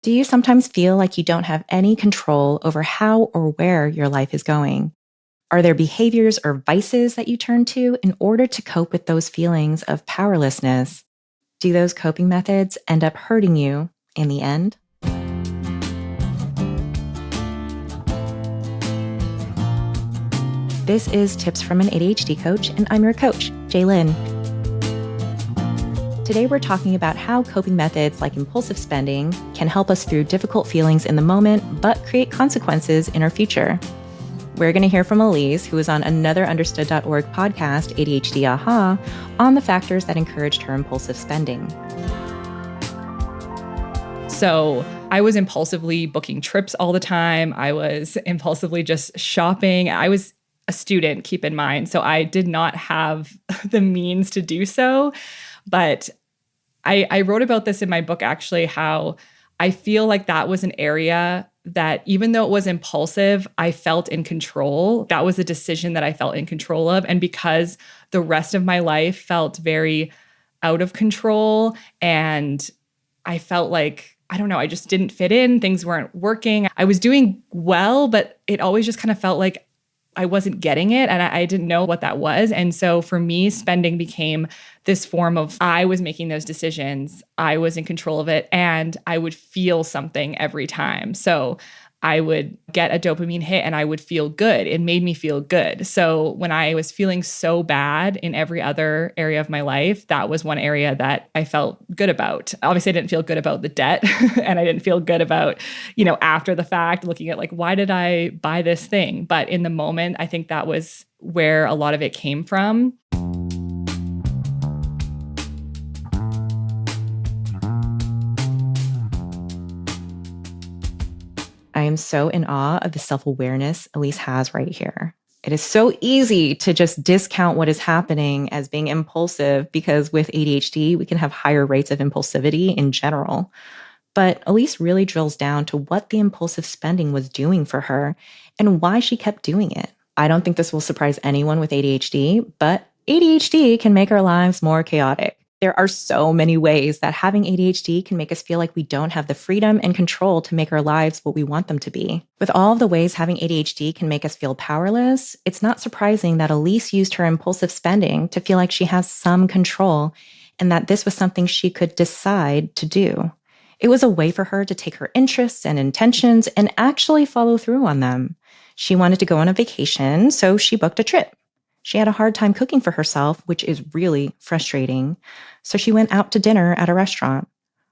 Do you sometimes feel like you don't have any control over how or where your life is going? Are there behaviors or vices that you turn to in order to cope with those feelings of powerlessness? Do those coping methods end up hurting you in the end? This is Tips from an ADHD Coach, and I'm your coach, Jaye Lin. Today, we're talking about how coping methods like impulsive spending can help us through difficult feelings in the moment, but create consequences in our future. We're going to hear from Ellyce, who was on another Understood.org podcast, ADHD Aha, on the factors that encouraged her impulsive spending. So I was impulsively booking trips all the time. I was impulsively just shopping. I was a student, keep in mind, so I did not have the means to do so. But I wrote about this in my book, actually, how I feel like that was an area that even though it was impulsive, I felt in control. That was a decision that I felt in control of. And because the rest of my life felt very out of control and I felt like, I don't know, I just didn't fit in. Things weren't working. I was doing well, but it always just kind of felt like I wasn't getting it and I didn't know what that was. And so for me, spending became this form of I was making those decisions. I was in control of it and I would feel something every time. So I would get a dopamine hit and I would feel good. It made me feel good. So when I was feeling so bad in every other area of my life, that was one area that I felt good about. Obviously, I didn't feel good about the debt and I didn't feel good about, after the fact, looking at like, why did I buy this thing? But in the moment, I think that was where a lot of it came from. I am so in awe of the self-awareness Ellyce has right here. It is so easy to just discount what is happening as being impulsive because with ADHD, we can have higher rates of impulsivity in general. But Ellyce really drills down to what the impulsive spending was doing for her and why she kept doing it. I don't think this will surprise anyone with ADHD, but ADHD can make our lives more chaotic. There are so many ways that having ADHD can make us feel like we don't have the freedom and control to make our lives what we want them to be. With all of the ways having ADHD can make us feel powerless, it's not surprising that Ellyce used her impulsive spending to feel like she has some control and that this was something she could decide to do. It was a way for her to take her interests and intentions and actually follow through on them. She wanted to go on a vacation, so she booked a trip. She had a hard time cooking for herself, which is really frustrating. So she went out to dinner at a restaurant.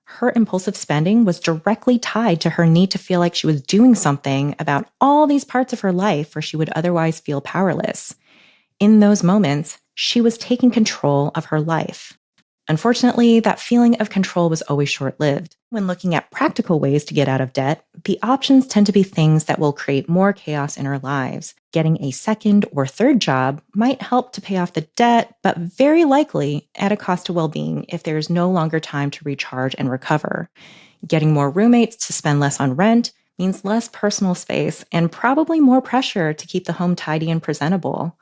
Her impulsive spending was directly tied to her need to feel like she was doing something about all these parts of her life where she would otherwise feel powerless. In those moments, she was taking control of her life. Unfortunately, that feeling of control was always short-lived. When looking at practical ways to get out of debt, the options tend to be things that will create more chaos in our lives. Getting a second or third job might help to pay off the debt, but very likely at a cost to well-being if there is no longer time to recharge and recover. Getting more roommates to spend less on rent means less personal space and probably more pressure to keep the home tidy and presentable.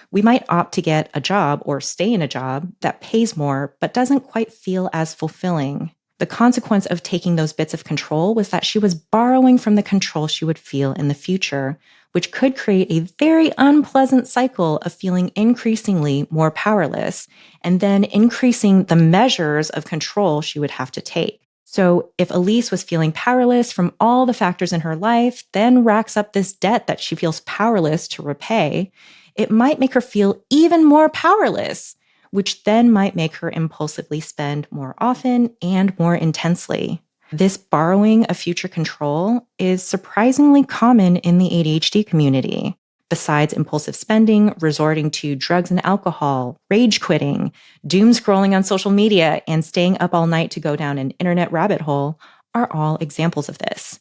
We might opt to get a job or stay in a job that pays more but doesn't quite feel as fulfilling. The consequence of taking those bits of control was that she was borrowing from the control she would feel in the future, which could create a very unpleasant cycle of feeling increasingly more powerless and then increasing the measures of control she would have to take. So if Ellyce was feeling powerless from all the factors in her life, then racks up this debt that she feels powerless to repay, it might make her feel even more powerless, which then might make her impulsively spend more often and more intensely. This borrowing of future control is surprisingly common in the ADHD community. Besides impulsive spending, resorting to drugs and alcohol, rage quitting, doom scrolling on social media, and staying up all night to go down an internet rabbit hole are all examples of this.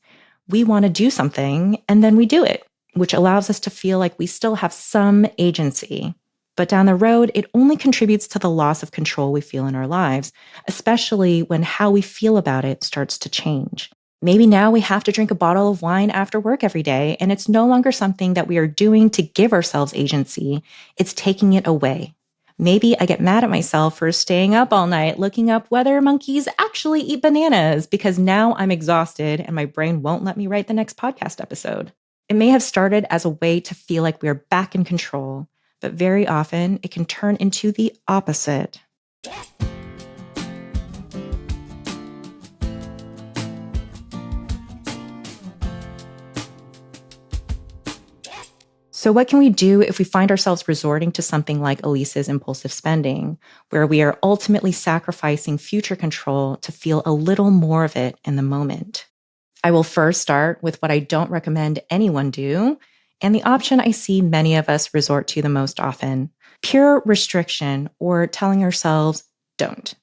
We want to do something, and then we do it, which allows us to feel like we still have some agency. But down the road, it only contributes to the loss of control we feel in our lives, especially when how we feel about it starts to change. Maybe now we have to drink a bottle of wine after work every day, and it's no longer something that we are doing to give ourselves agency. It's taking it away. Maybe I get mad at myself for staying up all night looking up whether monkeys actually eat bananas because now I'm exhausted and my brain won't let me write the next podcast episode. It may have started as a way to feel like we're back in control, but very often it can turn into the opposite. So what can we do if we find ourselves resorting to something like Ellyce's impulsive spending, where we are ultimately sacrificing future control to feel a little more of it in the moment? I will first start with what I don't recommend anyone do, and the option I see many of us resort to the most often: pure restriction, or telling ourselves, don't.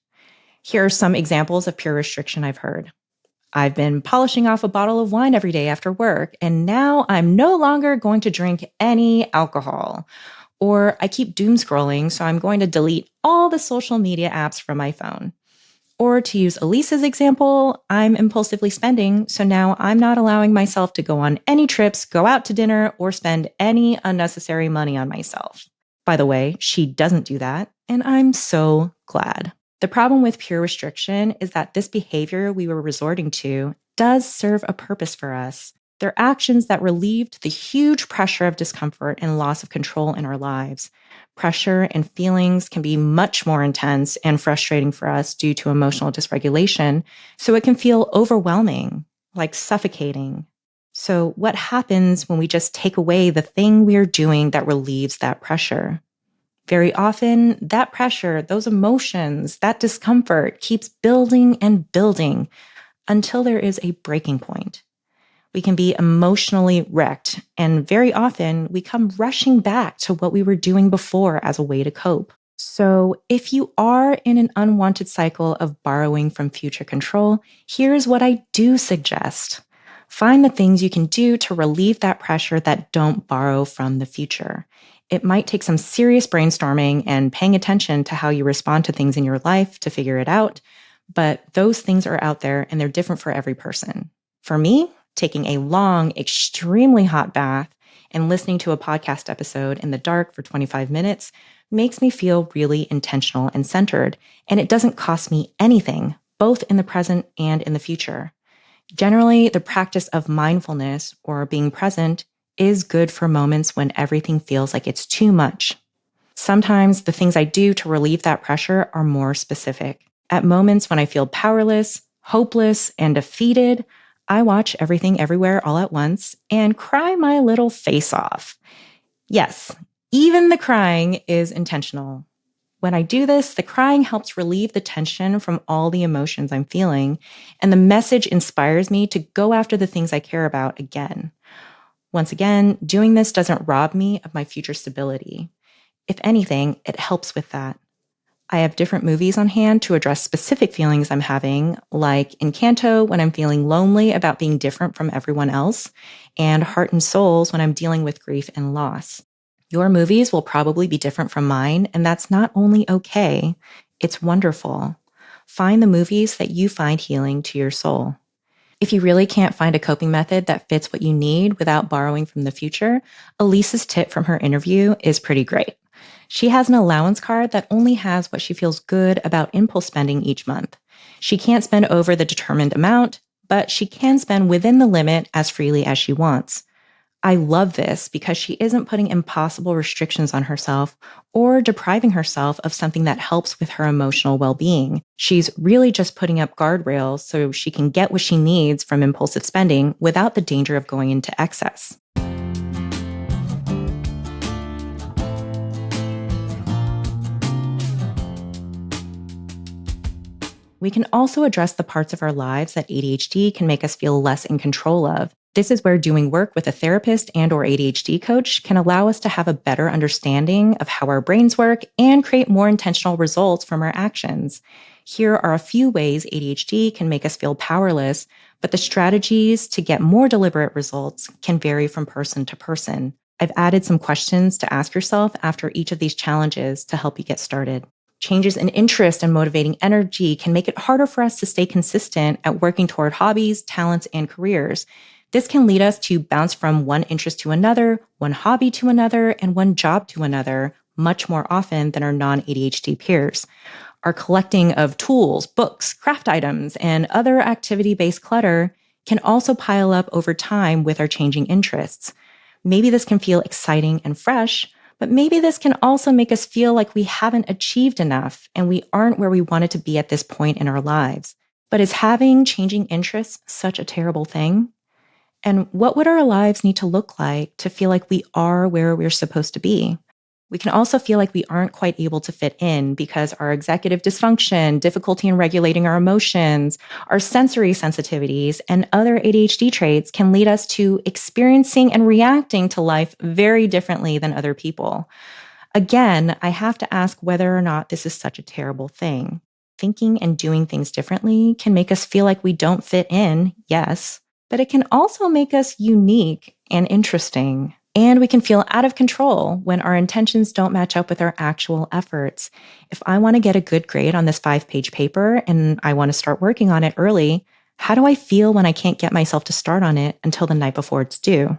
Here are some examples of pure restriction I've heard. I've been polishing off a bottle of wine every day after work, and now I'm no longer going to drink any alcohol. Or I keep doom scrolling, so I'm going to delete all the social media apps from my phone. Or to use Ellyce's example, I'm impulsively spending, so now I'm not allowing myself to go on any trips, go out to dinner, or spend any unnecessary money on myself. By the way, she doesn't do that, and I'm so glad. The problem with pure restriction is that this behavior we were resorting to does serve a purpose for us. They're actions that relieved the huge pressure of discomfort and loss of control in our lives. Pressure and feelings can be much more intense and frustrating for us due to emotional dysregulation, so it can feel overwhelming, like suffocating. So what happens when we just take away the thing we are doing that relieves that pressure? Very often, that pressure, those emotions, that discomfort keeps building and building until there is a breaking point. We can be emotionally wrecked, and very often we come rushing back to what we were doing before as a way to cope. So, if you are in an unwanted cycle of borrowing from future control, here's what I do suggest. Find the things you can do to relieve that pressure that don't borrow from the future. It might take some serious brainstorming and paying attention to how you respond to things in your life to figure it out, but those things are out there and they're different for every person. For me, taking a long, extremely hot bath and listening to a podcast episode in the dark for 25 minutes makes me feel really intentional and centered, and it doesn't cost me anything, both in the present and in the future. Generally, the practice of mindfulness or being present is good for moments when everything feels like it's too much. Sometimes the things I do to relieve that pressure are more specific. At moments when I feel powerless, hopeless, and defeated, I watch Everything Everywhere All at Once and cry my little face off. Yes, even the crying is intentional. When I do this, the crying helps relieve the tension from all the emotions I'm feeling, and the message inspires me to go after the things I care about again. Once again, doing this doesn't rob me of my future stability. If anything, it helps with that. I have different movies on hand to address specific feelings I'm having, like Encanto when I'm feeling lonely about being different from everyone else, and Heart and Souls when I'm dealing with grief and loss. Your movies will probably be different from mine, and that's not only okay, it's wonderful. Find the movies that you find healing to your soul. If you really can't find a coping method that fits what you need without borrowing from the future, Ellyce's tip from her interview is pretty great. She has an allowance card that only has what she feels good about impulse spending each month. She can't spend over the determined amount, but she can spend within the limit as freely as she wants. I love this because she isn't putting impossible restrictions on herself or depriving herself of something that helps with her emotional well-being. She's really just putting up guardrails so she can get what she needs from impulsive spending without the danger of going into excess. We can also address the parts of our lives that ADHD can make us feel less in control of. This is where doing work with a therapist and/or ADHD coach can allow us to have a better understanding of how our brains work and create more intentional results from our actions. Here are a few ways ADHD can make us feel powerless, but the strategies to get more deliberate results can vary from person to person. I've added some questions to ask yourself after each of these challenges to help you get started. Changes in interest and motivating energy can make it harder for us to stay consistent at working toward hobbies, talents, and careers. This can lead us to bounce from one interest to another, one hobby to another, and one job to another, much more often than our non-ADHD peers. Our collecting of tools, books, craft items, and other activity-based clutter can also pile up over time with our changing interests. Maybe this can feel exciting and fresh, but maybe this can also make us feel like we haven't achieved enough and we aren't where we wanted to be at this point in our lives. But is having changing interests such a terrible thing? And what would our lives need to look like to feel like we are where we're supposed to be? We can also feel like we aren't quite able to fit in because our executive dysfunction, difficulty in regulating our emotions, our sensory sensitivities, and other ADHD traits can lead us to experiencing and reacting to life very differently than other people. Again, I have to ask whether or not this is such a terrible thing. Thinking and doing things differently can make us feel like we don't fit in, yes, but it can also make us unique and interesting. And we can feel out of control when our intentions don't match up with our actual efforts. If I want to get a good grade on this 5-page paper and I want to start working on it early, how do I feel when I can't get myself to start on it until the night before it's due?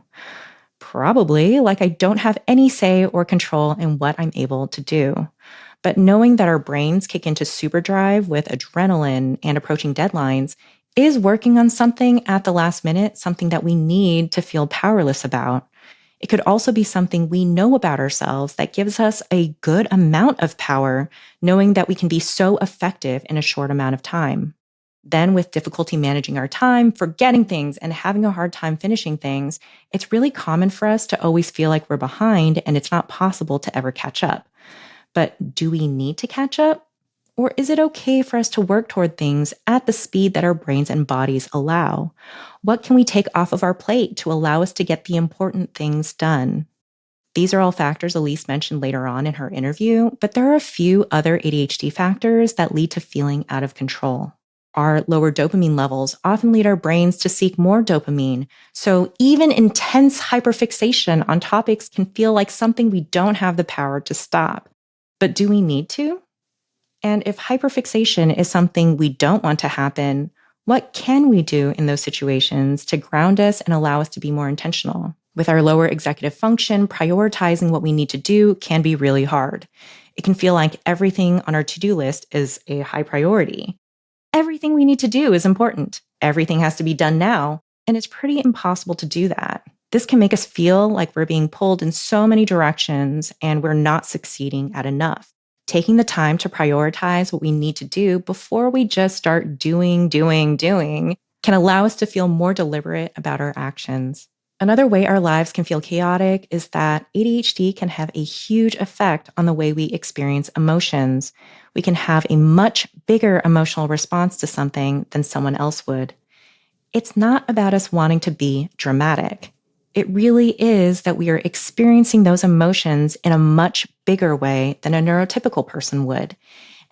Probably like I don't have any say or control in what I'm able to do. But knowing that our brains kick into superdrive with adrenaline and approaching deadlines is working on something at the last minute, something that we need to feel powerless about. It could also be something we know about ourselves that gives us a good amount of power, knowing that we can be so effective in a short amount of time. Then, with difficulty managing our time, forgetting things, and having a hard time finishing things, it's really common for us to always feel like we're behind and it's not possible to ever catch up. But do we need to catch up? Or is it okay for us to work toward things at the speed that our brains and bodies allow? What can we take off of our plate to allow us to get the important things done? These are all factors Ellyce mentioned later on in her interview, but there are a few other ADHD factors that lead to feeling out of control. Our lower dopamine levels often lead our brains to seek more dopamine, so even intense hyperfixation on topics can feel like something we don't have the power to stop. But do we need to? And if hyperfixation is something we don't want to happen, what can we do in those situations to ground us and allow us to be more intentional? With our lower executive function, prioritizing what we need to do can be really hard. It can feel like everything on our to-do list is a high priority. Everything we need to do is important. Everything has to be done now, and it's pretty impossible to do that. This can make us feel like we're being pulled in so many directions and we're not succeeding at enough. Taking the time to prioritize what we need to do before we just start doing can allow us to feel more deliberate about our actions. Another way our lives can feel chaotic is that ADHD can have a huge effect on the way we experience emotions. We can have a much bigger emotional response to something than someone else would. It's not about us wanting to be dramatic. It really is that we are experiencing those emotions in a much bigger way than a neurotypical person would.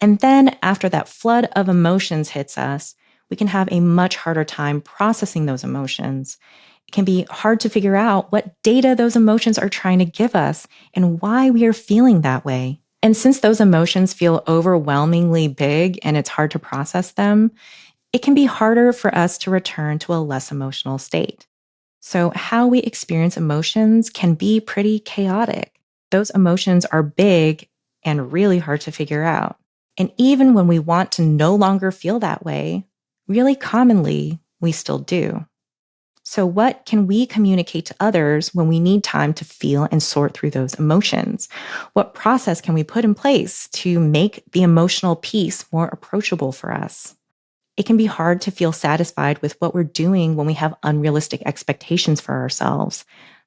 And then after that flood of emotions hits us, we can have a much harder time processing those emotions. It can be hard to figure out what data those emotions are trying to give us and why we are feeling that way. And since those emotions feel overwhelmingly big and it's hard to process them, it can be harder for us to return to a less emotional state. So how we experience emotions can be pretty chaotic. Those emotions are big and really hard to figure out. And even when we want to no longer feel that way, really commonly, we still do. So what can we communicate to others when we need time to feel and sort through those emotions? What process can we put in place to make the emotional piece more approachable for us? It can be hard to feel satisfied with what we're doing when we have unrealistic expectations for ourselves.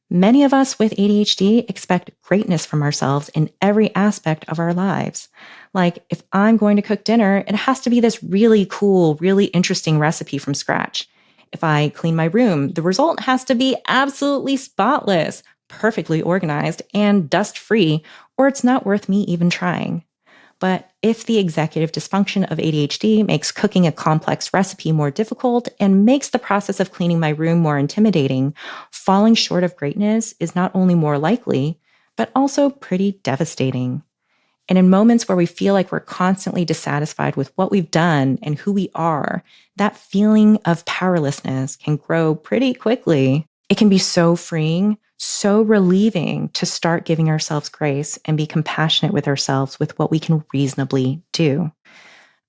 Many of us with ADHD expect greatness from ourselves in every aspect of our lives. Like, if I'm going to cook dinner, it has to be this really cool, really interesting recipe from scratch. If I clean my room, the result has to be absolutely spotless, perfectly organized, and dust-free, or it's not worth me even trying. But if the executive dysfunction of ADHD makes cooking a complex recipe more difficult and makes the process of cleaning my room more intimidating, falling short of greatness is not only more likely, but also pretty devastating. And in moments where we feel like we're constantly dissatisfied with what we've done and who we are, that feeling of powerlessness can grow pretty quickly. It can be so freeing So relieving to start giving ourselves grace and be compassionate with ourselves with what we can reasonably do.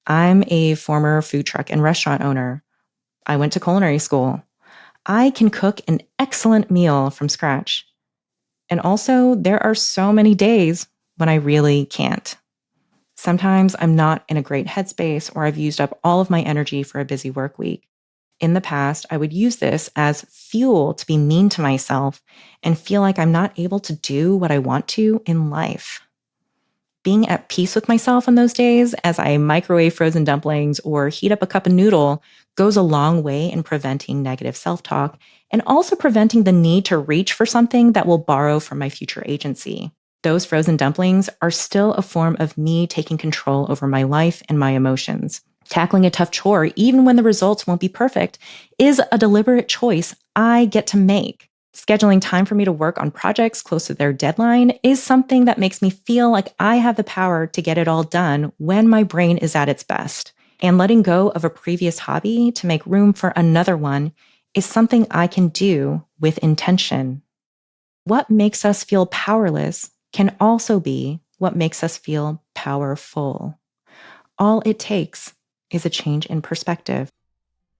I'm a former food truck and restaurant owner. I went to culinary school. I can cook an excellent meal from scratch. And also, there are so many days when I really can't. Sometimes I'm not in a great headspace or I've used up all of my energy for a busy work week. In the past, I would use this as fuel to be mean to myself and feel like I'm not able to do what I want to in life. Being at peace with myself on those days as I microwave frozen dumplings or heat up a cup of noodle goes a long way in preventing negative self-talk and also preventing the need to reach for something that will borrow from my future agency. Those frozen dumplings are still a form of me taking control over my life and my emotions. Tackling a tough chore, even when the results won't be perfect, is a deliberate choice I get to make. Scheduling time for me to work on projects close to their deadline is something that makes me feel like I have the power to get it all done when my brain is at its best. And letting go of a previous hobby to make room for another one is something I can do with intention. What makes us feel powerless can also be what makes us feel powerful. All it takes is a change in perspective.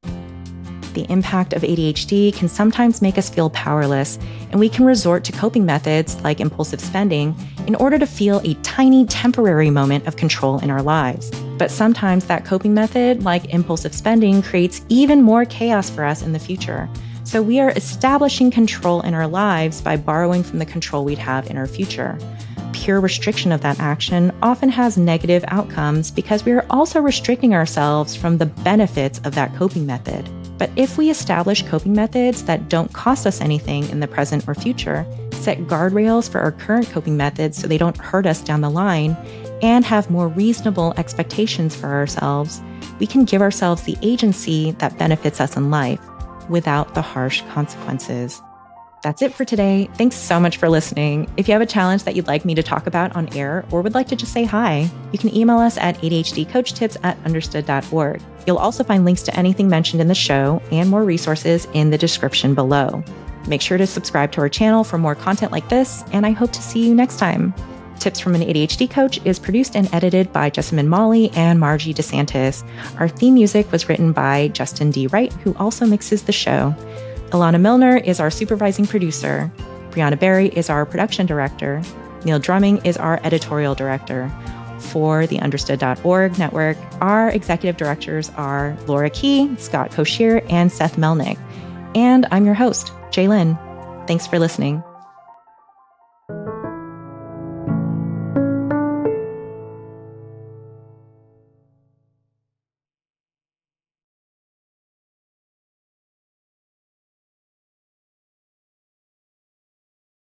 The impact of ADHD can sometimes make us feel powerless, and we can resort to coping methods like impulsive spending in order to feel a tiny temporary moment of control in our lives. But sometimes that coping method, like impulsive spending, creates even more chaos for us in the future. So we are establishing control in our lives by borrowing from the control we'd have in our future. Pure restriction of that action often has negative outcomes because we are also restricting ourselves from the benefits of that coping method. But if we establish coping methods that don't cost us anything in the present or future, set guardrails for our current coping methods so they don't hurt us down the line, and have more reasonable expectations for ourselves, we can give ourselves the agency that benefits us in life without the harsh consequences. That's it for today. Thanks so much for listening. If you have a challenge that you'd like me to talk about on air or would like to just say hi, you can email us at adhdcoachtips@understood.org. You'll also find links to anything mentioned in the show and more resources in the description below. Make sure to subscribe to our channel for more content like this, and I hope to see you next time. Tips from an ADHD Coach is produced and edited by Jessamine Molly and Margie DeSantis. Our theme music was written by Justin D. Wright, who also mixes the show. Ilana Milner is our supervising producer. Brianna Berry is our production director. Neil Drumming is our editorial director. For the Understood.org network, our executive directors are Laura Key, Scott Koshier, and Seth Melnick. And I'm your host, Jaye Lin. Thanks for listening.